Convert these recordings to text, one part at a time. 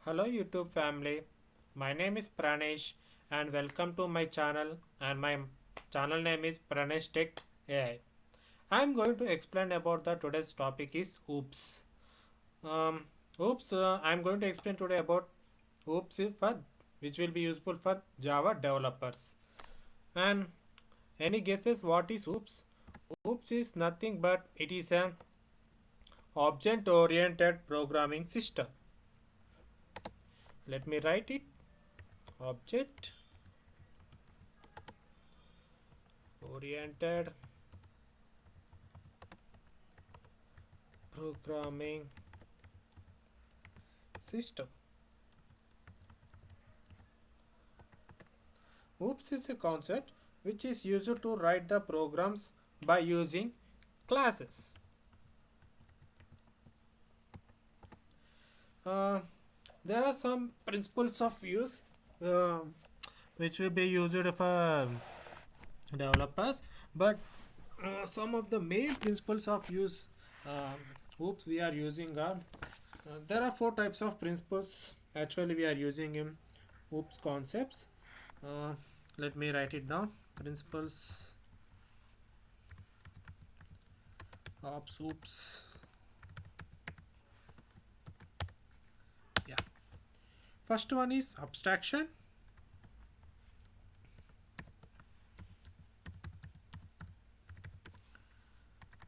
Hello YouTube family, my name is Pranesh and welcome to my channel, and my channel name is Pranesh Tech AI. I am going to explain about the today's topic is OOPS. Um, I am going to explain today about OOPS for which will be useful for Java developers. And any guesses what is OOPS? OOPS is nothing but it is an object oriented programming system. Let me write it. Object oriented programming system. OOPS is a concept which is used to write the programs by using classes. Uh, there are some principles of use uh, which will be used for developers, but some of the main principles of use OOPS we are using are there are four types of principles actually we are using in OOPS concepts. Uh, Let me write it down. Principles of OOPS. Yeah. First one is abstraction.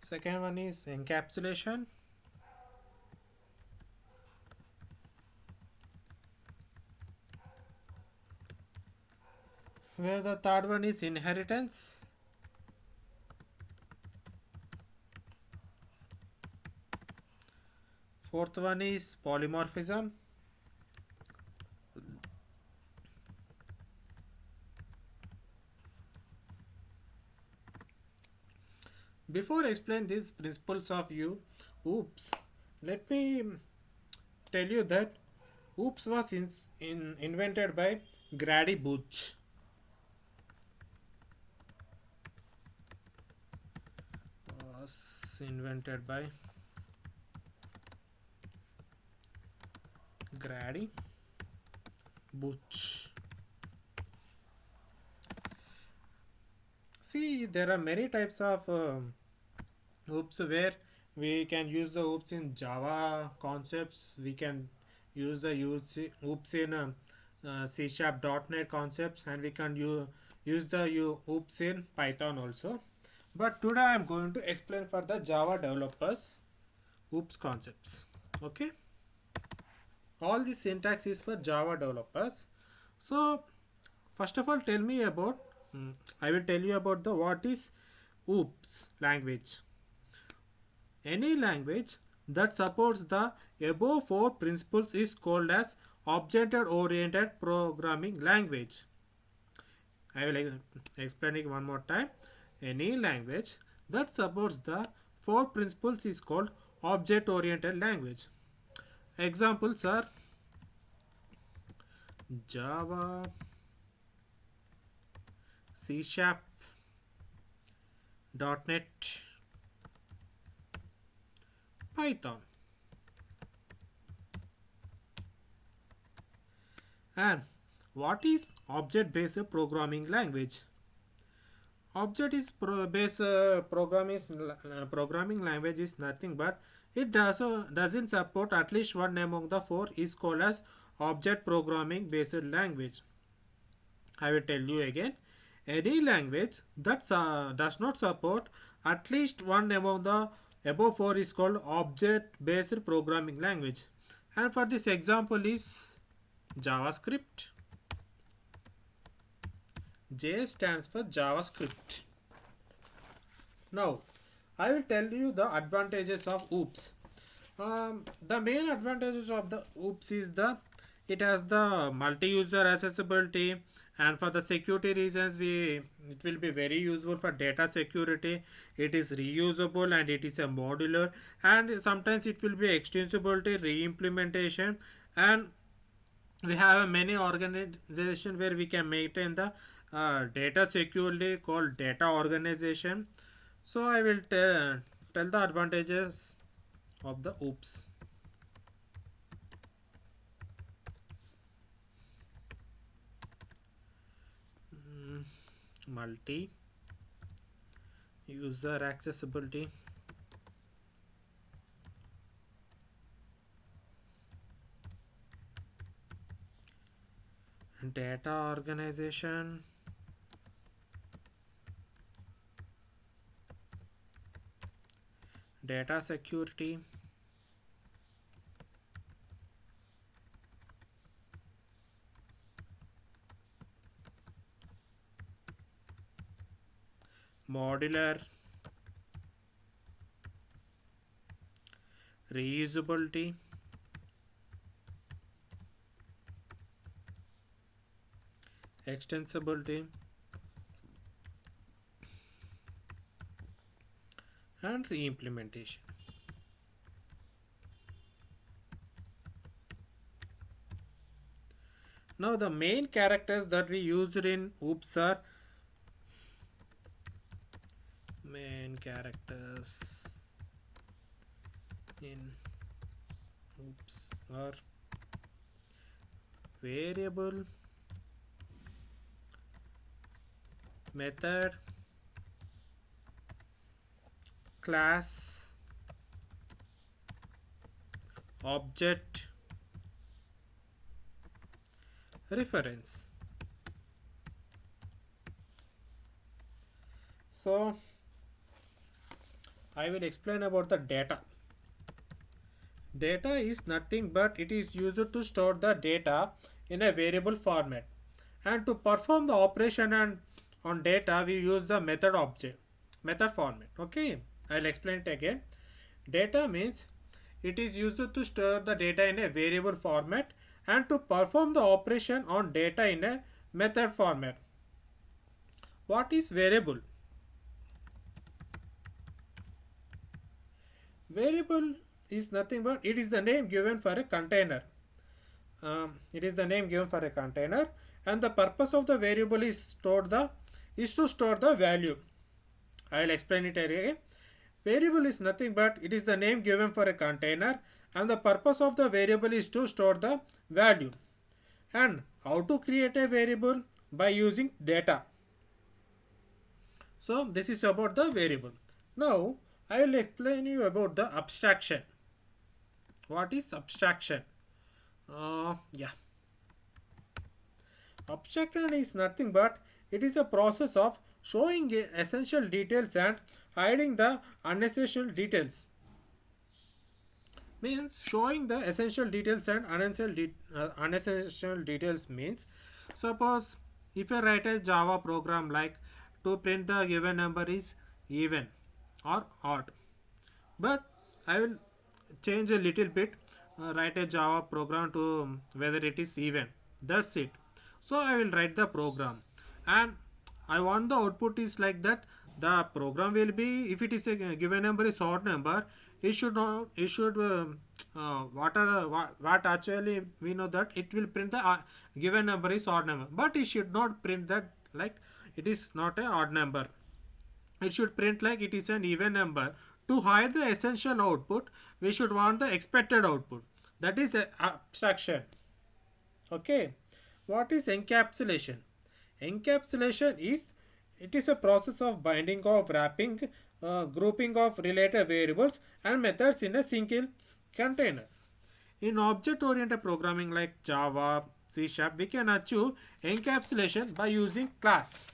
Second one is encapsulation. Where the third one is inheritance. Fourth one is polymorphism. Before I explain these principles of you, OOPS, let me tell you that OOPS was invented by Grady Booch. Was invented by Grady Booch. See, there are many types of OOPS where we can use the OOPS in Java concepts. We can use the OOPS in C# .NET concepts, and we can use the OOPS in Python also. But today I am going to explain for the Java developers OOPS concepts. Okay, all the syntax is for Java developers. So first of all, tell me about. I will tell you about the what is OOPS language. Any language that supports the above four principles is called as object-oriented programming language. I will explain it one more time. Any language that supports the four principles is called object-oriented language. Examples are Java, C#, .NET, Python. And what is object-based programming language? Object is based programming language is nothing but it doesn't support at least one among the four is called as object programming based language. I will tell you again. Any language that does not support at least one among the above four is called object based programming language. And for this example is JavaScript. J stands for JavaScript. Now, I will tell you the advantages of OOPS. The main advantages of the OOPS is the it has the multi-user accessibility, and for the security reasons it will be very useful for data security. It is reusable and it is a modular, and sometimes it will be extensibility, re-implementation, and we have many organization where we can maintain the data securely called data organization. So I will tell the advantages of the OOPS. multi user accessibility, data organization, data security, modular, reusability, extensibility, and re-implementation. Now the main characters that we used in OOPS are main characters in OOPS are variable, method, class, object, reference. So I will explain about the data. Data is nothing but it is used to store the data in a variable format, and to perform the operation and on data we use the method object method format. Okay, I'll explain it again. Data means it is used to store the data in a variable format and to perform the operation on data in a method format. What is variable? Variable is nothing but it is the name given for a container. It is the name given for a container, and the purpose of the variable is to store the value. I will explain it again. Variable is nothing but it is the name given for a container, and the purpose of the variable is to store the value. And how to create a variable? By using data. So this is about the variable. Now I will explain you about the abstraction. What is abstraction? Yeah, abstraction is nothing but it is a process of showing essential details and hiding the unnecessary details. Means showing the essential details and unnecessary details means, suppose if I write a Java program like to print the given number is even or odd, but I will change a little bit, write a Java program to whether it is even, that's it. So I will write the program, and I want the output is like that. The program will be, if it is a given number is odd number, it should not, it should what actually we know that it will print the given number is odd number, but it should not print that like it is not a odd number. It should print like it is an even number. To hide the essential output, we should want the expected output. That is a abstraction. Okay. What is encapsulation? Encapsulation is it is a process of binding of wrapping, grouping of related variables and methods in a single container. In object-oriented programming like Java, C Sharp, we can achieve encapsulation by using class.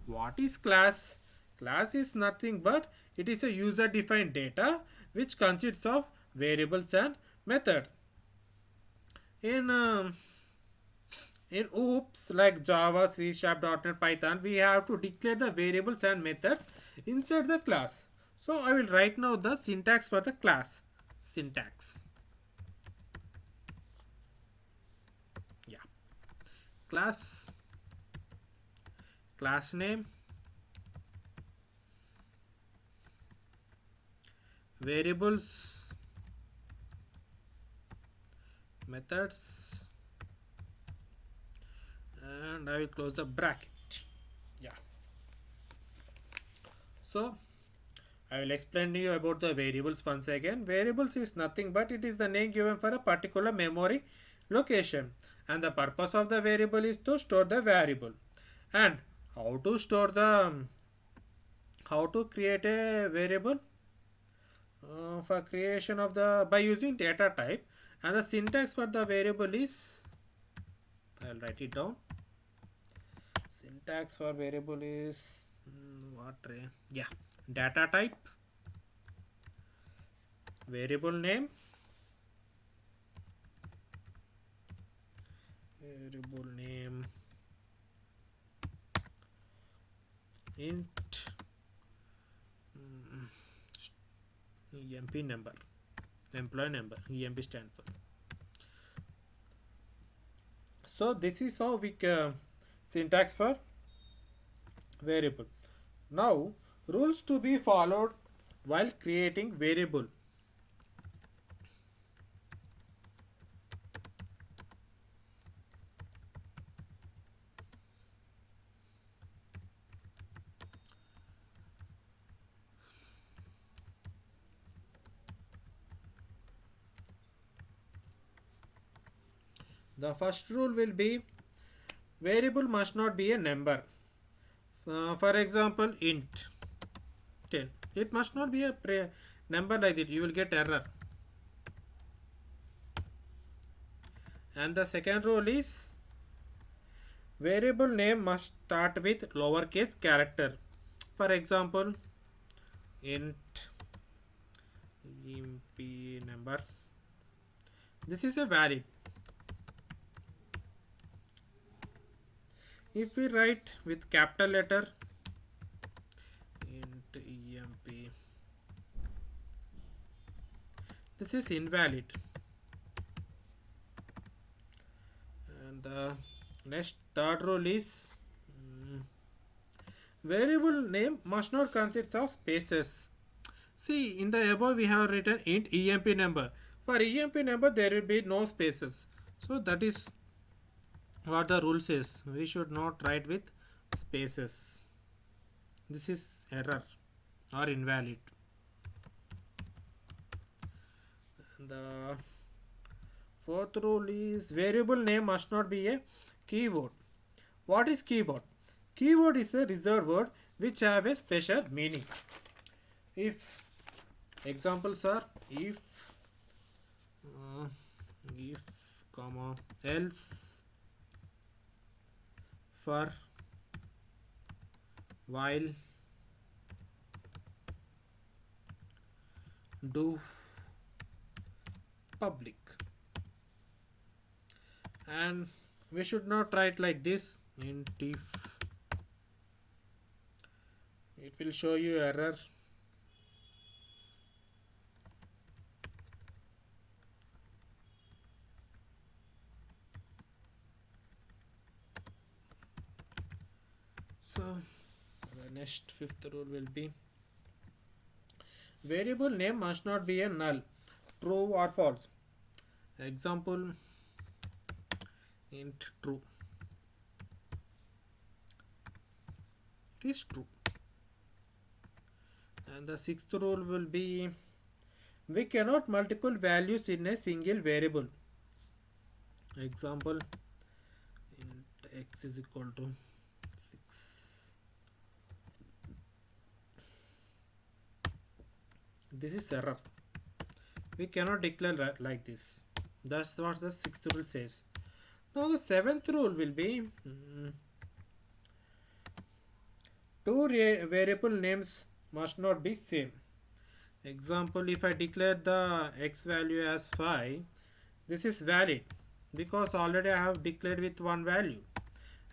What is class? Class is nothing but it is a user-defined data which consists of variables and method. In in OOPS like Java, C Sharp, .NET, Python, we have to declare the variables and methods inside the class. So I will write now the syntax for the class. Syntax. Yeah. Class. Class name. Variables. Methods. And I will close the bracket. Yeah. So I will explain to you about the variables once again. Variables is nothing but it is the name given for a particular memory location, and the purpose of the variable is to store the variable. And How to store the how to create a variable for creation of the by using data type, and the syntax for the variable is, I'll write it down. Syntax for variable is yeah, data type, variable name, variable name, int emp number, employee number, emp stand for. So this is how we syntax for variable. Now rules to be followed while creating variable. The first rule will be variable must not be a number. For example, int 10. It must not be a number like that. You will get error. And the second rule is variable name must start with lowercase character. For example, int emp number. This is a valid. If we write with capital letter int emp, this is invalid. And the next third rule is variable name must not consist of spaces. See, in the above we have written int emp number. For emp number there will be no spaces. So that is what the rule says. We should not write with spaces. This is error or invalid. The fourth rule is variable name must not be a keyword. What is keyword? Keyword is a reserved word which have a special meaning. If examples are if comma else, for, while, do, public. And we should not write like this int if, it will show you error. So the next fifth rule will be variable name must not be a null, true or false. Example, int true, it is true. And the sixth rule will be we cannot multiple values in a single variable. Example, int x is equal to 6. This is error. We cannot declare like this. That's what the sixth rule says. Now the seventh rule will be two variable names must not be same. Example, if I declare the x value as 5, this is valid because already I have declared with one value.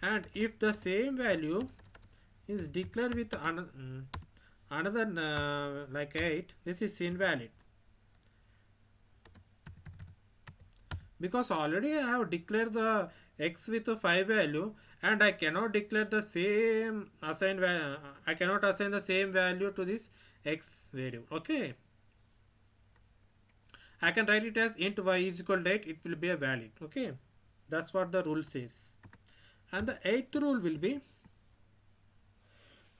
And if the same value is declared with another like 8, this is invalid because already I have declared the x with a 5 value and I cannot declare the same assigned value. I cannot assign the same value to this x variable. Okay, I can write it as int y is equal to 8. It will be a valid. Okay, that's what the rule says. And the eighth rule will be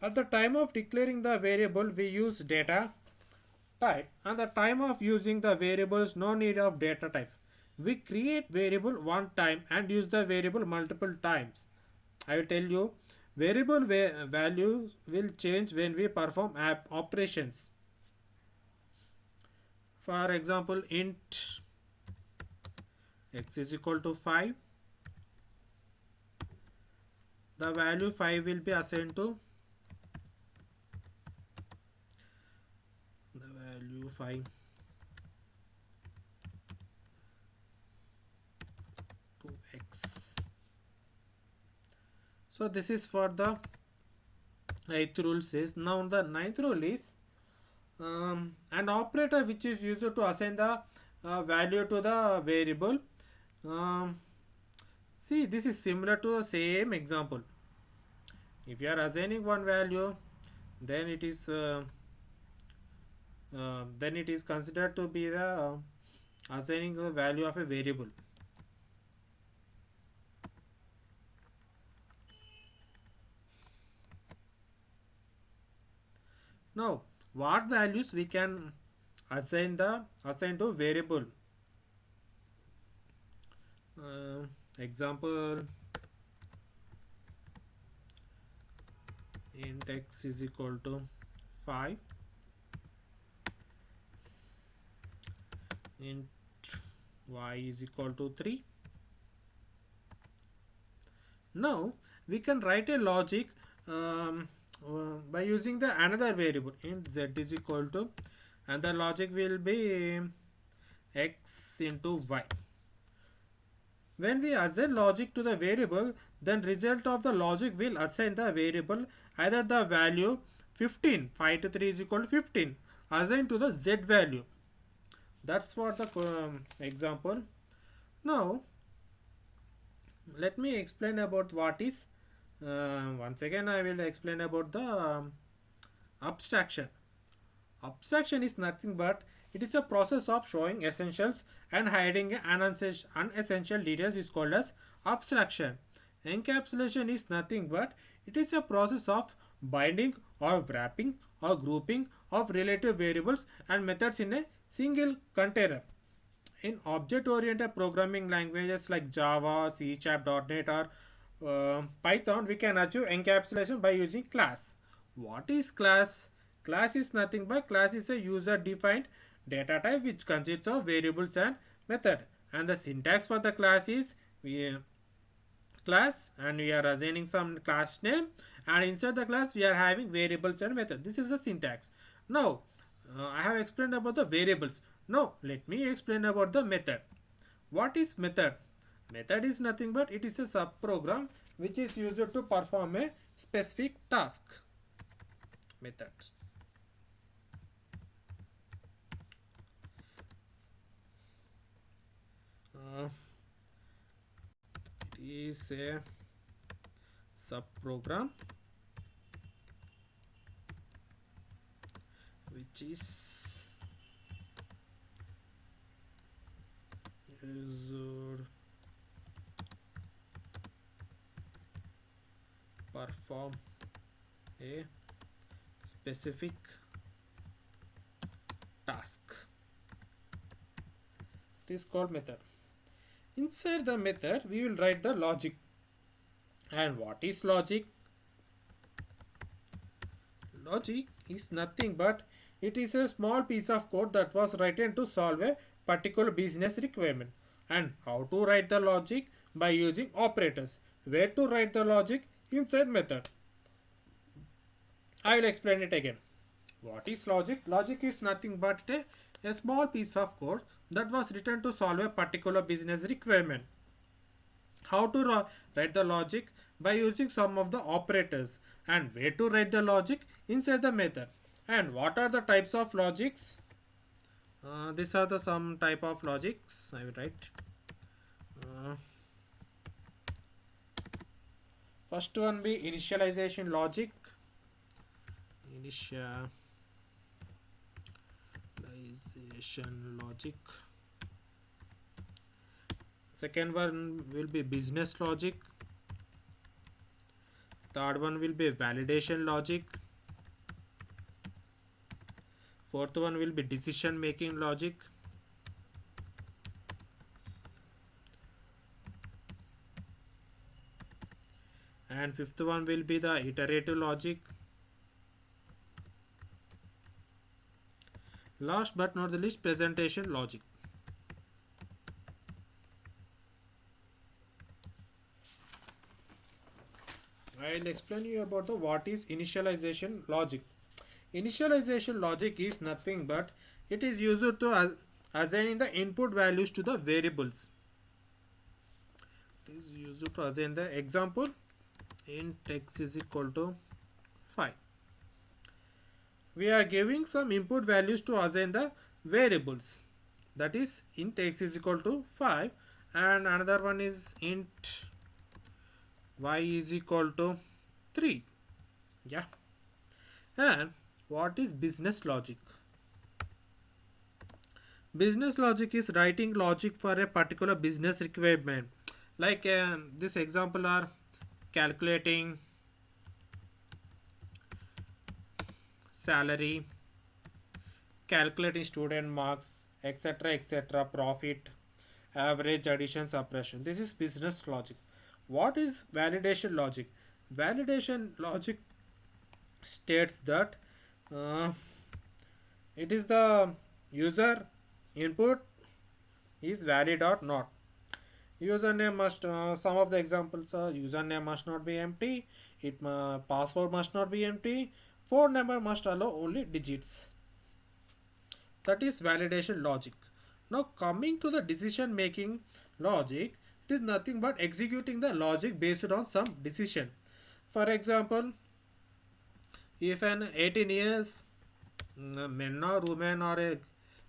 at the time of declaring the variable we use data type, and the time of using the variables no need of data type. We create variable one time and use the variable multiple times. I will tell you, Variable values will change when we perform app operations. For example, int x is equal to 5. The value 5 will be assigned to the value 5 to x. So this is for the 8th rule says. Now the 9th rule is an operator which is used to assign the value to the variable. Um, See, this is similar to the same example. If you are assigning one value, then it is considered to be the assigning the value of a variable. Now, what values we can assign to variable? Example, int x is equal to 5, int y is equal to 3. Now we can write a logic by using the another variable int z is equal to, and the logic will be x into y. When we assign logic to the variable, then result of the logic will assign the variable either the value 15, 5 to 3 is equal to 15, assigned to the z value. That's what the example. Now let me explain about what is once again I will explain about the abstraction. Abstraction is nothing but it is a process of showing essentials and hiding unessential details is called as abstraction. Encapsulation is nothing but it is a process of binding or wrapping or grouping of relative variables and methods in a single container. In object-oriented programming languages like Java, C#, .NET or Python, we can achieve encapsulation by using class. What is class? Class is nothing but class is a user-defined data type which consists of variables and method. And the syntax for the class is class, and we are assigning some class name, and inside the class we are having variables and method. This is the syntax. Now I have explained about the variables. Now let me explain about the method. What is method? Method is nothing but it is a subprogram which is used to perform a specific task. Methods. It is a subprogram which is used perform a specific task. It is called method. Inside the method we will write the logic. And what is logic? Logic is nothing but it is a small piece of code that was written to solve a particular business requirement. And how to write the logic? By using operators. Where to write the logic? Inside method. I will explain it again. What is logic? Logic is nothing but a small piece of code that was written to solve a particular business requirement. How to write the logic? By using some of the operators. And where to write the logic? Inside the method. And what are the types of logics? These are the some type of logics I will write. First one be initialization logic. Initialization logic. Second one will be business logic. Third one will be validation logic. Fourth one will be decision making logic. And fifth one will be the iterative logic. Last but not the least, presentation logic. I'll explain you about the what is initialization logic. Initialization logic is nothing but it is used to assigning the input values to the variables. It is used to assign the example int x is equal to 5. We are giving some input values to assign the variables. That is int x is equal to 5 and another one is int y is equal to 3. Yeah. And what is business logic? Business logic is writing logic for a particular business requirement. Like this example are calculating salary, calculating student marks, etc. etc. profit, average, addition, subtraction. This is business logic. What is validation logic? Validation logic states that uh, it is the user input is valid or not. Username must some of the examples are username must not be empty, it password must not be empty, phone number must allow only digits. That is validation logic. Now coming to the decision making logic, it is nothing but executing the logic based on some decision. For example, if an 18 years men or woman or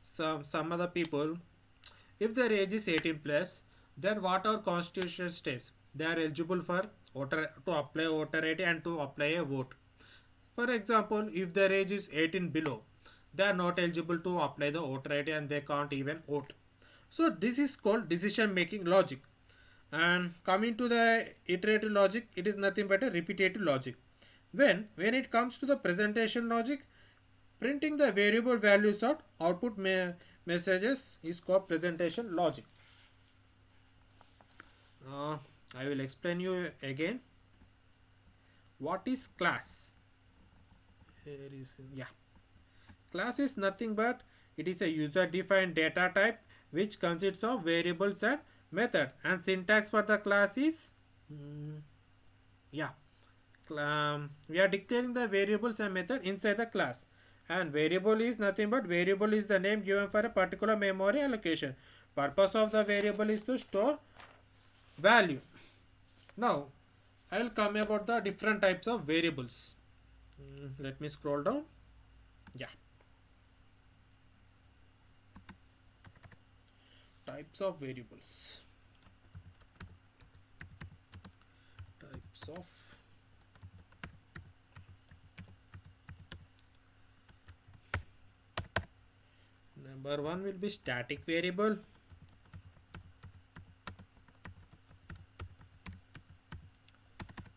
some other people, if their age is 18 plus, then what our constitution states, they are eligible for voter to apply voter ID and to apply a vote. For example, if their age is 18 below, they are not eligible to apply the voter ID and they can't even vote. So this is called decision making logic. And coming to the iterative logic, it is nothing but a repetitive logic. When it comes to the presentation logic, printing the variable values of output messages is called presentation logic. Uh, I will explain you again. What is class? Here is yeah. Class is nothing but it is a user defined data type which consists of variables and method, and syntax for the class is yeah. We are declaring the variables and method inside the class, and variable is nothing but variable is the name given for a particular memory allocation. Purpose of the variable is to store value. Now I will come about the different types of variables. Let me scroll down. Yeah, types of variables. Types of number one will be static variable.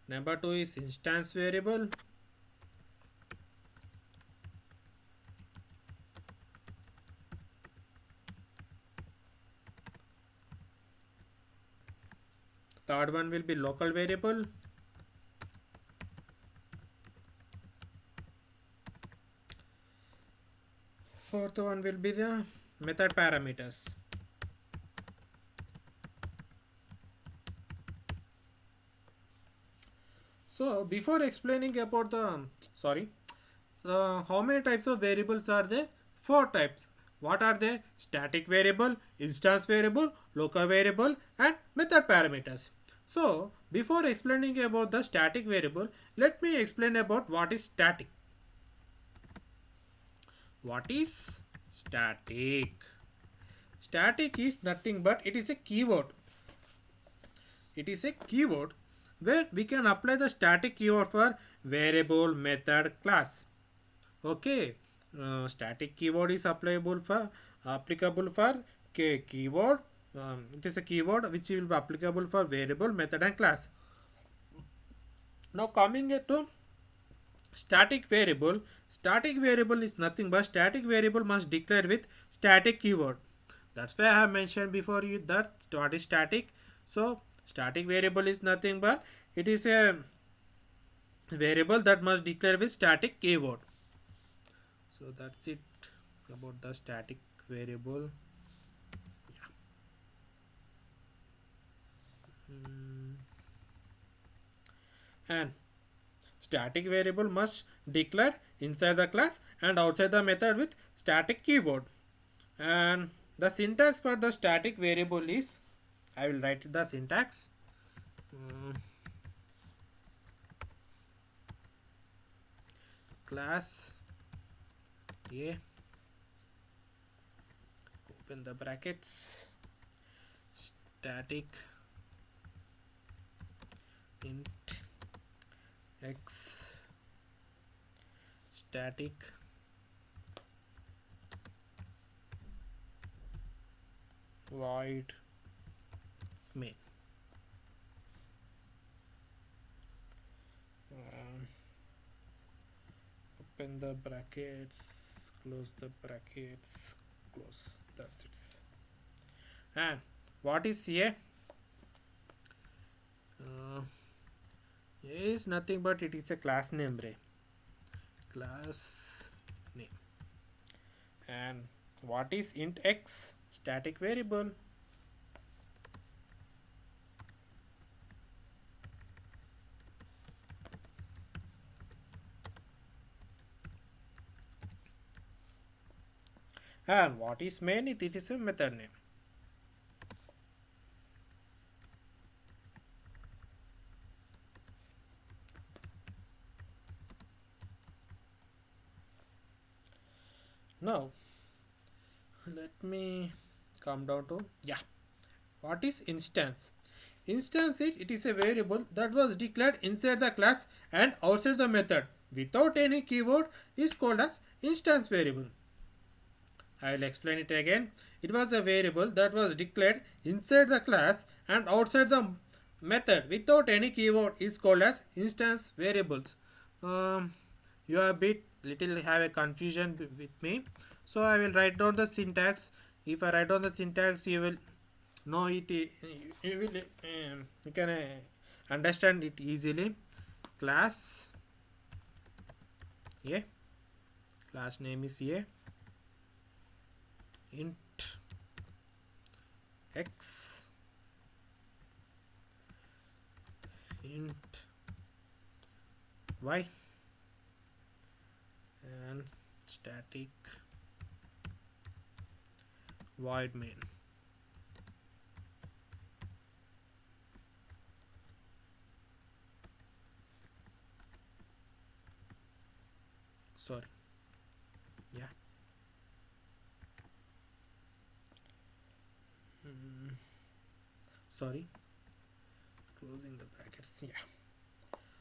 Number two is instance variable. Third one will be local variable. Fourth one will be the method parameters. So before explaining about the so how many types of variables are there? Four types. What are they? Static variable, instance variable, local variable, and method parameters. So before explaining about the static variable, let me explain about what is static. What is static? Static is nothing but it is a keyword. It is a keyword where we can apply the static keyword for variable, method, class. Okay, static keyword is applicable for keyword. It is a keyword which will be applicable for variable, method, and class. Now coming to static variable. Static variable is nothing but static variable must declare with static keyword. That's why I have mentioned before you that what is static. So static variable is nothing but it is a variable that must declare with static keyword. So that's it about the static variable. Mm. And static variable must declare inside the class and outside the method with static keyword. And the syntax for the static variable is, I will write the syntax. Mm, Class A, open the brackets, static int x, static void main. Um, Open the brackets, close the brackets, close. That's it. And what is A? Uh, A is nothing but it is a class name, Ray. Class name. And what is int x? Static variable. And what is main? It is a method name. Now, let me come down to, yeah. What is instance? Instance it is a variable that was declared inside the class and outside the method without any keyword is called as instance variable. I will explain it again. It was a variable that was declared inside the class and outside the method without any keyword is called as instance variables. Um, you are a bit little have a confusion with me, so I will write down the syntax. If I write down the syntax, you will know it. You will you can understand it easily. Class A, class name is A, int x, int y, and static void main. Sorry, yeah. Sorry, closing the brackets, yeah.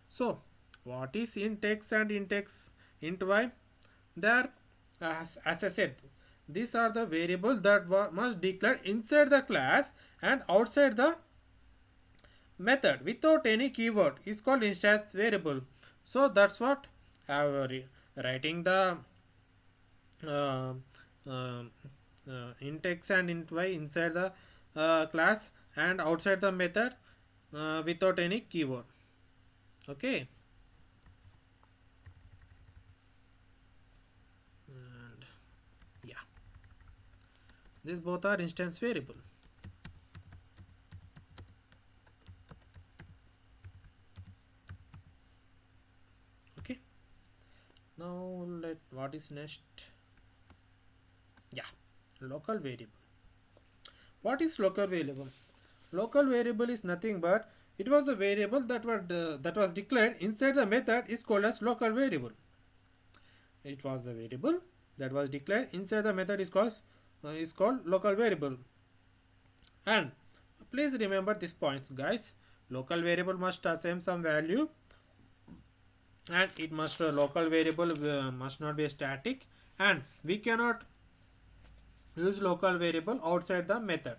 So what is int x and int y? They are, as I said, these are the variable that must declare inside the class and outside the method without any keyword is called instance variable. So that's what I am writing the uh, uh, int x and int y inside the class and outside the method without any keyword. Okay. And yeah, these both are instance variable. Okay. Now let what is next? Yeah, local variable. What is local variable? Local variable is nothing but it was a variable that was declared inside the method is called as local variable. It was the variable that was declared inside the method is called local variable. And please remember these points, guys. Local variable must assign some value, and it must local variable must not be static, and we cannot use local variable outside the method.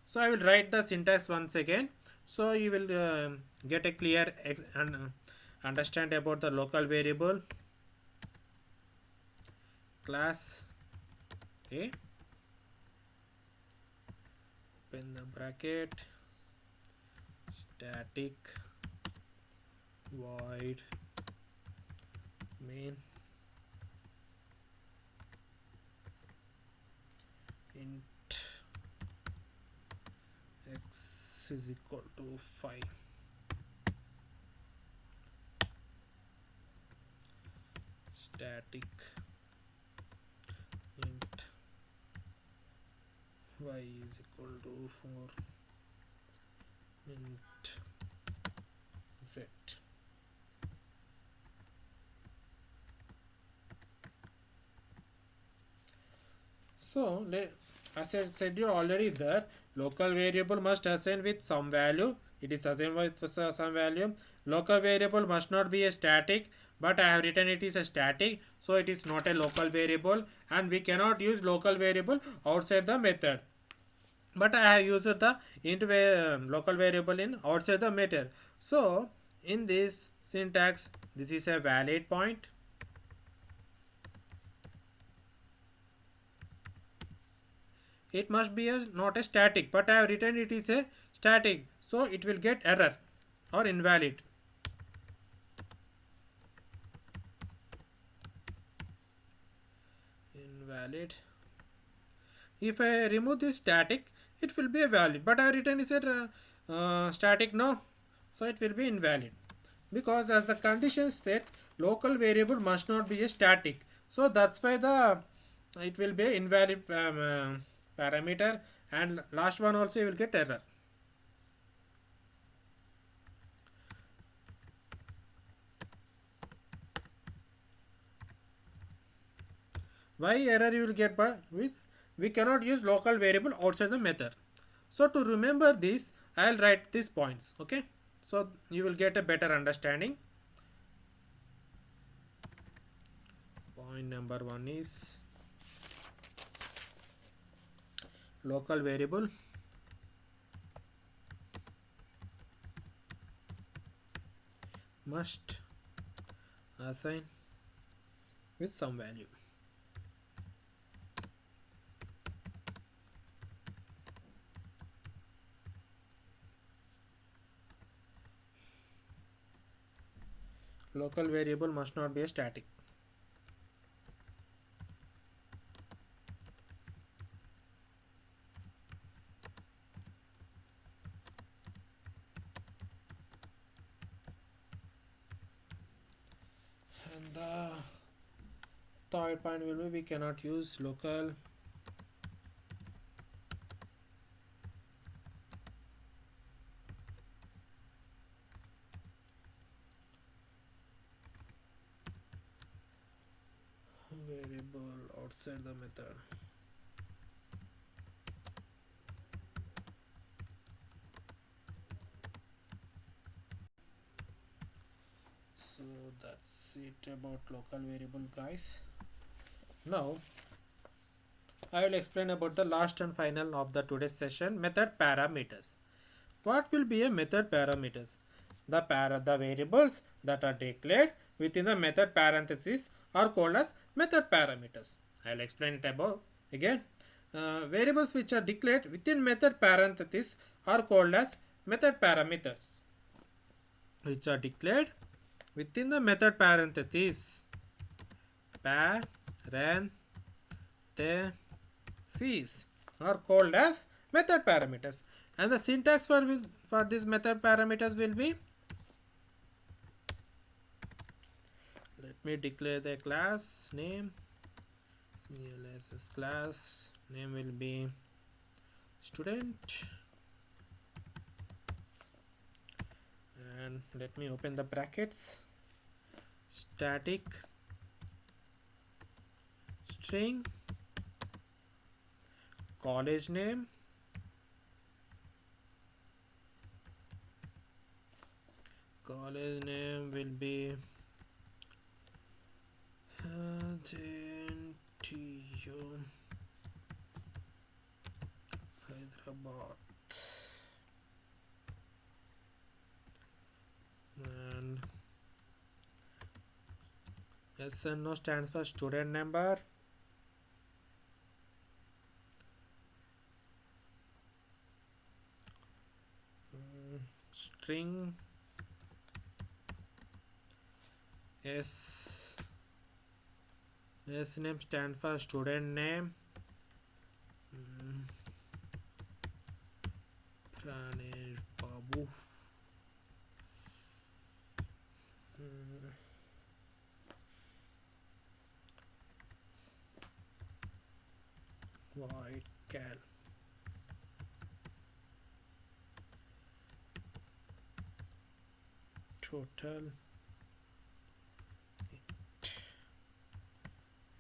So I will write the syntax once again, so you will get a clear and understand about the local variable. Class A, open the bracket, static void main int x is equal to 5, static int y is equal to 4, int z. So as I said you already there, local variable must assign with some value. It is assigned with some value. Local variable must not be a static, but I have written it is a static, so it is not a local variable, and we cannot use local variable outside the method. But I have used the local variable in outside the method. So in this syntax, this is a valid point. It must be not a static, but I have written it is a static, so it will get error or invalid. Invalid. If I remove this static, it will be a valid, but I have written is a static no, so it will be invalid, because as the condition set, local variable must not be a static, so that's why the it will be invalid parameter, and last one also you will get error. Why error you will get by this? We cannot use local variable outside the method. So to remember this, I'll write these points. Okay. So you will get a better understanding. Point number 1 is local variable must assign with some value. Local variable must not be a static. And the third point will be we cannot use local variable outside the method. So that's it about local variable, guys. Now I will explain about the last and final of the today's session, method parameters. What will be a method parameters? The variables that are declared within the method parenthesis are called as method parameters. I will explain it above again. Variables which are declared within method parenthesis are called as method parameters, which are declared within the method parenthesis parentheses are called as method parameters, and the syntax for these method parameters will be, let me declare the class name. CLSS class name will be student, and let me open the brackets, static string college name, will be JNTU Hyderabad, and SNO stands for student number, string S S name stand for student name. Pranesh Babu. Void cal. Total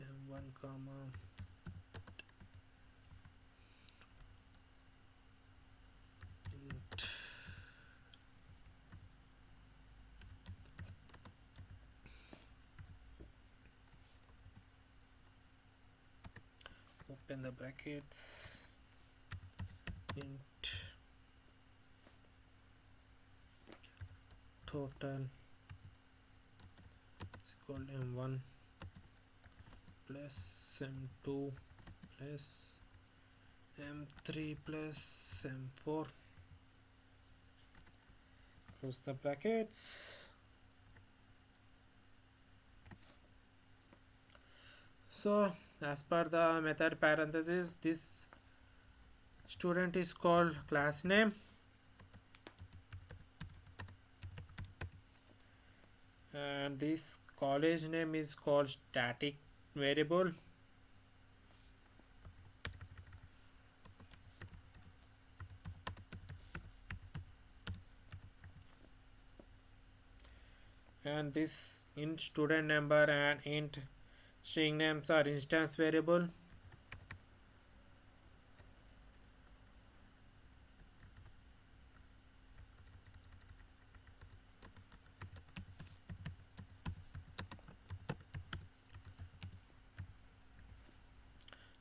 m1 comma int. Open the brackets. Int total is equal to m1 plus m2 plus m3 plus m4. Close the brackets. So as per the method parenthesis, this student is called class name, and this college name is called static variable, and this int student number and int string names are instance variable.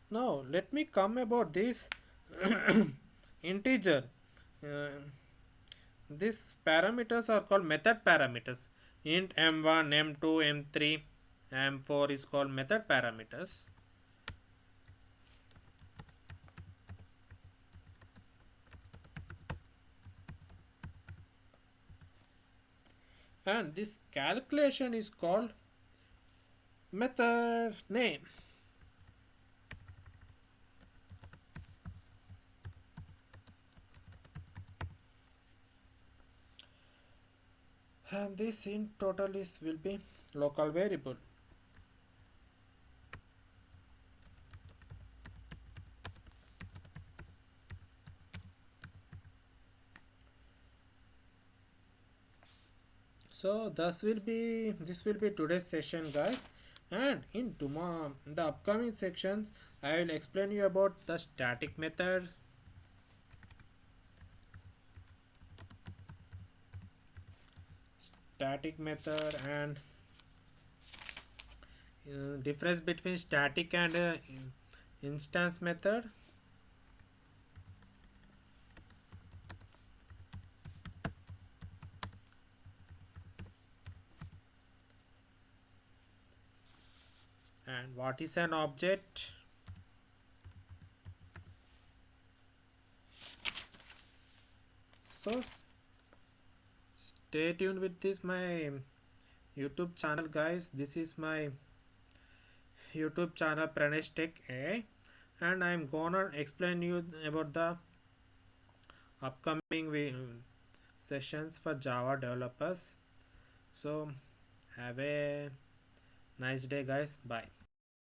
Now let me come about this integer. Uh, these parameters are called method parameters. Int m1, m2, m3, m4 is called method parameters. And this calculation is called method name. And this int total is will be local variable. So this will be today's session, guys, and in tomorrow the upcoming sections I will explain you about the static method and difference between static and instance method, and what is an object. So stay tuned with this my YouTube channel, guys. This is my YouTube channel Pranesh Tech AI, and I'm gonna explain you about the upcoming sessions for Java developers. So have a nice day, guys. Bye.